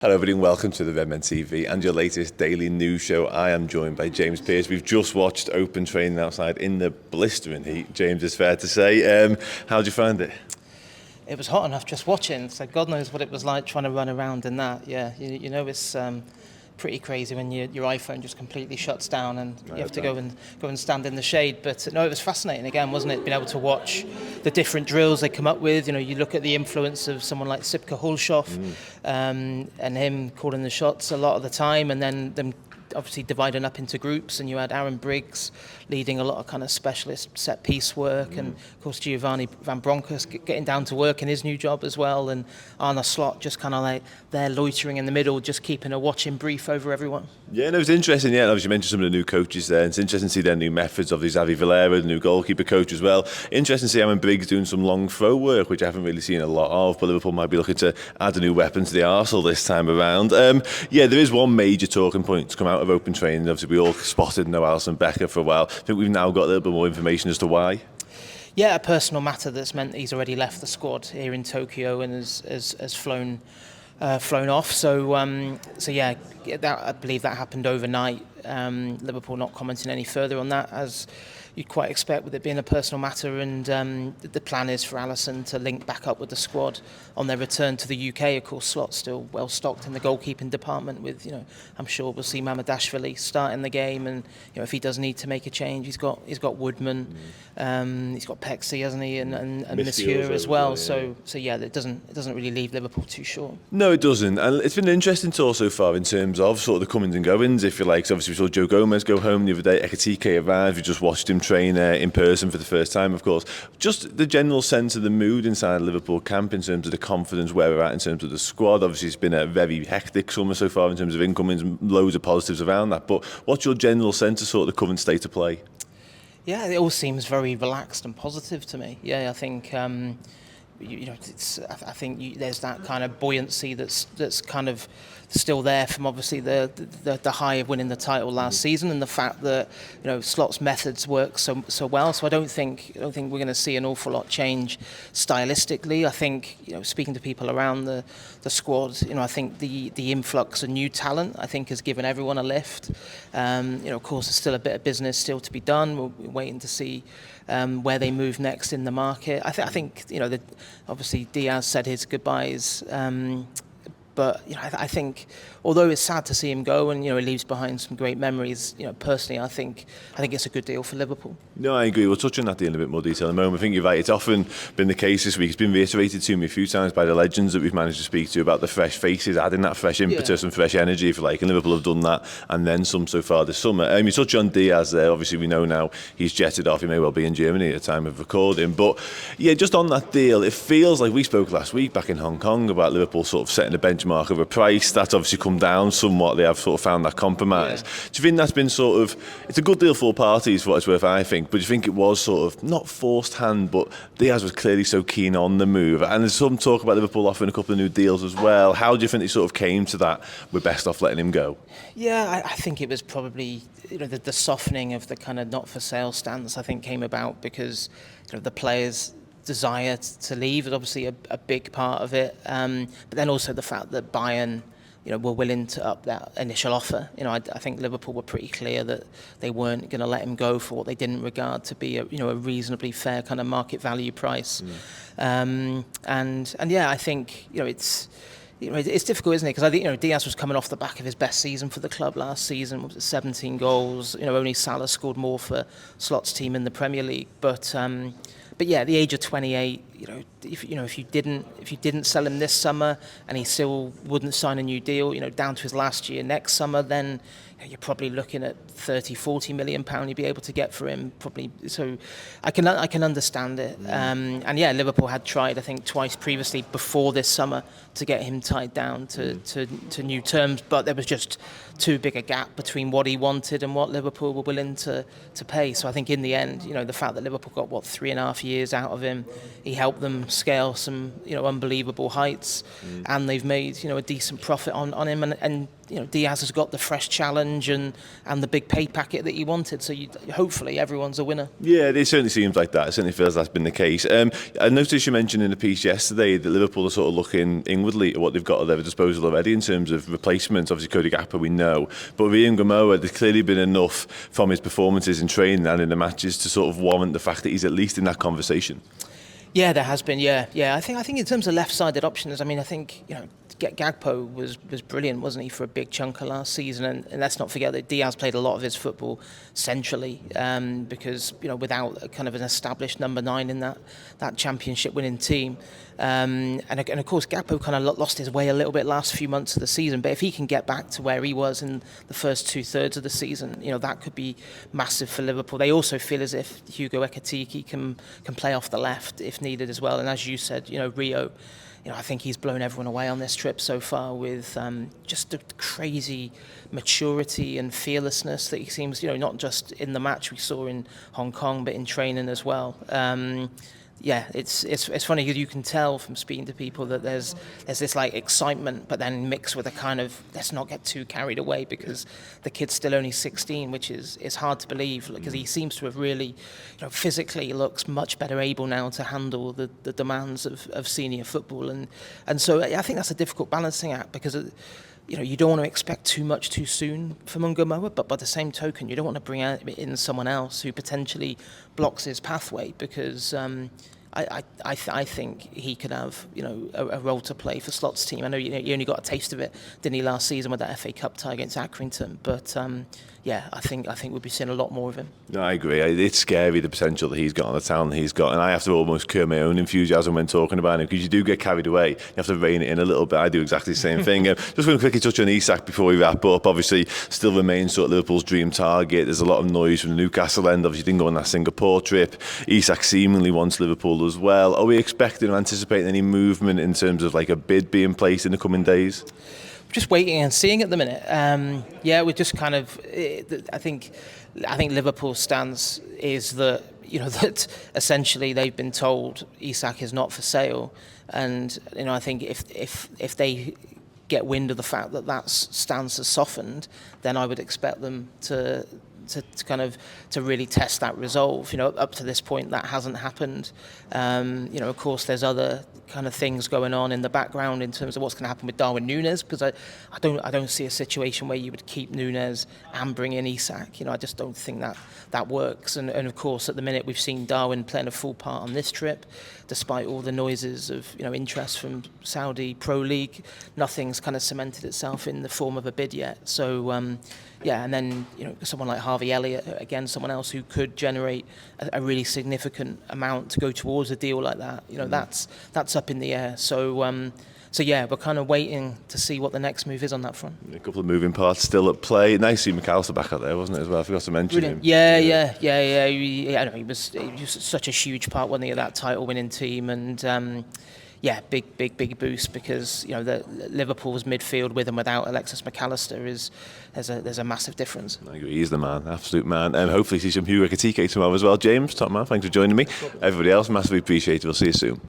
Hello everybody and welcome to the Redmen TV and your latest daily news show. I am joined by James Pearce. We've just watched open training outside in the blistering heat, James, is fair to say. How'd you find it? It was hot enough just watching, so God knows what it was like trying to run around in that. Yeah, you know it's pretty crazy when your iPhone just completely shuts down and you have to go and stand in the shade. But no, it was fascinating again, wasn't it? Being able to watch the different drills they come up with. You know, you look at the influence of someone like Sipka Hulshoff and him calling the shots a lot of the time, and then them obviously dividing up into groups, and you had Aaron Briggs leading a lot of kind of specialist set piece work, and of course Giovanni Van Bronckhorst getting down to work in his new job as well, and Arne Slot just kind of like there loitering in the middle, just keeping a watching brief over everyone. Yeah, no, it's interesting. Yeah, obviously you mentioned some of the new coaches there. It's interesting to see their new methods. Obviously Xavi Valera, the new goalkeeper coach as well. Interesting to see Aaron Briggs doing some long throw work, which I haven't really seen a lot of. But Liverpool might be looking to add a new weapon to the arsenal this time around. Yeah, there is one major talking point to come out of open training. Obviously, we all spotted no Alisson Becker for a while. I think we've now got a little bit more information as to why. Yeah, a personal matter that's meant that he's already left the squad here in Tokyo and has flown off. So yeah, I believe that happened overnight. Liverpool not commenting any further on that, as you'd quite expect with it being a personal matter, and the plan is for Alisson to link back up with the squad on their return to the UK. Of course, Slot's still well stocked in the goalkeeping department with, I'm sure we'll see Mamadashvili starting the game, and if he does need to make a change, he's got Woodman, he's got Pexi, hasn't he, and Monsieur as well. So yeah, it doesn't really leave Liverpool too short. No, it doesn't, and it's been an interesting tour so far in terms of sort of the comings and goings, if you like. So obviously we saw Joe Gomez go home the other day. Ekitike arrived. We just watched him train in person for the first time, of course. Just the general sense of the mood inside Liverpool camp in terms of the confidence, where we're at in terms of the squad. Obviously, it's been a very hectic summer so far in terms of incomings, loads of positives around that. But what's your general sense of sort of the current state of play? Yeah, it all seems very relaxed and positive to me. Yeah, I think I think there's that kind of buoyancy that's kind of still there from obviously the high of winning the title last season, and the fact that Slot's methods work so well. So I don't think we're going to see an awful lot change stylistically. I think speaking to people around the squad, I think the influx of new talent I think has given everyone a lift. Of course there's still a bit of business still to be done. We're waiting to see where they move next in the market. I think obviously Diaz said his goodbyes. But I think, although it's sad to see him go, and he leaves behind some great memories, personally I think it's a good deal for Liverpool. No, I agree. We'll touch on that deal in a bit more detail in a moment. I think you're right. It's often been the case this week. It's been reiterated to me a few times by the legends that we've managed to speak to about the fresh faces, adding that fresh impetus and fresh energy, if you like. And Liverpool have done that, and then some so far this summer. You touch on Diaz there. Obviously, we know now he's jetted off. He may well be in Germany at the time of recording. But yeah, just on that deal, it feels like we spoke last week back in Hong Kong about Liverpool sort of setting a benchmark of a price. That's obviously come down somewhat. They have sort of found that compromise. Yeah. Do you think that's been sort of, it's a good deal for all parties for what it's worth, I think, but do you think it was sort of not forced hand, but Diaz was clearly so keen on the move? And there's some talk about Liverpool offering a couple of new deals as well. How do you think they sort of came to that, we're best off letting him go? Yeah, I think it was probably the softening of the kind of not for sale stance, I think, came about because the players' desire to leave is obviously a big part of it, but then also the fact that Bayern were willing to up that initial offer. I think Liverpool were pretty clear that they weren't going to let him go for what they didn't regard to be a reasonably fair kind of market value price. And yeah, I think it's difficult, isn't it? Because I think Diaz was coming off the back of his best season for the club last season. Was it 17 goals? Only Salah scored more for Slot's team in the Premier League, but yeah, at the age of 28, if you didn't sell him this summer and he still wouldn't sign a new deal, down to his last year next summer, then you're probably looking at 30-40 million pound you'd be able to get for him probably. So I can understand it. And yeah, Liverpool had tried I think twice previously before this summer to get him tied down to new terms, but there was just too big a gap between what he wanted and what Liverpool were willing to pay. So I think in the end, the fact that Liverpool got 3.5 years out of him, he held helped them scale some, unbelievable heights, and they've made, a decent profit on him, and Diaz has got the fresh challenge and the big pay packet that he wanted. So hopefully everyone's a winner. Yeah, it certainly seems like that. It certainly feels that's been the case. I noticed you mentioned in the piece yesterday that Liverpool are sort of looking inwardly at what they've got at their disposal already in terms of replacements. Obviously, Cody Gakpo we know, but with Ian Gamoa, there's clearly been enough from his performances in training and in the matches to sort of warrant the fact that he's at least in that conversation. Yeah, there has been. Yeah. I think in terms of left-sided options, I mean, I think Gakpo was brilliant, wasn't he, for a big chunk of last season? And let's not forget that Diaz played a lot of his football centrally, because without a kind of an established number 9 in that championship-winning team, and of course Gakpo kind of lost his way a little bit last few months of the season. But if he can get back to where he was in the first 2/3 of the season, that could be massive for Liverpool. They also feel as if Hugo Ekitike can play off the left if needed as well. And as you said, Rio, I think he's blown everyone away on this trip so far with just the crazy maturity and fearlessness that he seems, not just in the match we saw in Hong Kong, but in training as well. It's funny, you can tell from speaking to people that there's this like excitement, but then mixed with a kind of let's not get too carried away, because the kid's still only 16, which is hard to believe, because he seems to have really, physically looks much better able now to handle the demands of senior football, and so I think that's a difficult balancing act, because you don't want to expect too much too soon from Gamoa, but by the same token, you don't want to bring in someone else who potentially blocks his pathway, because I think he could have a role to play for Slot's team. I know he only got a taste of it, didn't he, last season with that FA Cup tie against Accrington, but I think we'll be seeing a lot more of him. No, I agree. It's scary, the potential that he's got on the talent that he's got, and I have to almost curb my own enthusiasm when talking about him, because you do get carried away. You have to rein it in a little bit. I do exactly the same thing. Just going to quickly touch on Isak before we wrap up. Obviously, still remains sort of Liverpool's dream target. There's a lot of noise from the Newcastle end. Obviously, didn't go on that Singapore trip. Isak seemingly wants Liverpool as well. Are we expecting or anticipating any movement in terms of like a bid being placed in the coming days? Just waiting and seeing at the minute. We're just kind of. I think Liverpool's stance is that that essentially they've been told Isak is not for sale, and I think if they get wind of the fact that stance has softened, then I would expect them to really test that resolve. Up to this point that hasn't happened. Of course there's other kind of things going on in the background in terms of what's going to happen with Darwin Núñez, because I don't see a situation where you would keep Núñez and bring in Isak. I just don't think that works. And of course at the minute we've seen Darwin playing a full part on this trip, despite all the noises of interest from Saudi Pro League. Nothing's kind of cemented itself in the form of a bid yet. So and then someone like Harvey Elliott, again, someone else who could generate a really significant amount to go towards a deal like that. That's up in the air. So we're kind of waiting to see what the next move is on that front. A couple of moving parts still at play. Nice to see McAllister back out there, wasn't it, as well? I forgot to mention him. Yeah. He was such a huge part, wasn't he, of that title-winning team, and. Big boost, because the Liverpool's midfield with and without Alexis McAllister there's a massive difference. I agree, he's the man, absolute man. Hopefully see some Hugo Ekitike tomorrow as well. James, top man, thanks for joining me. Everybody else, massively appreciated. We'll see you soon.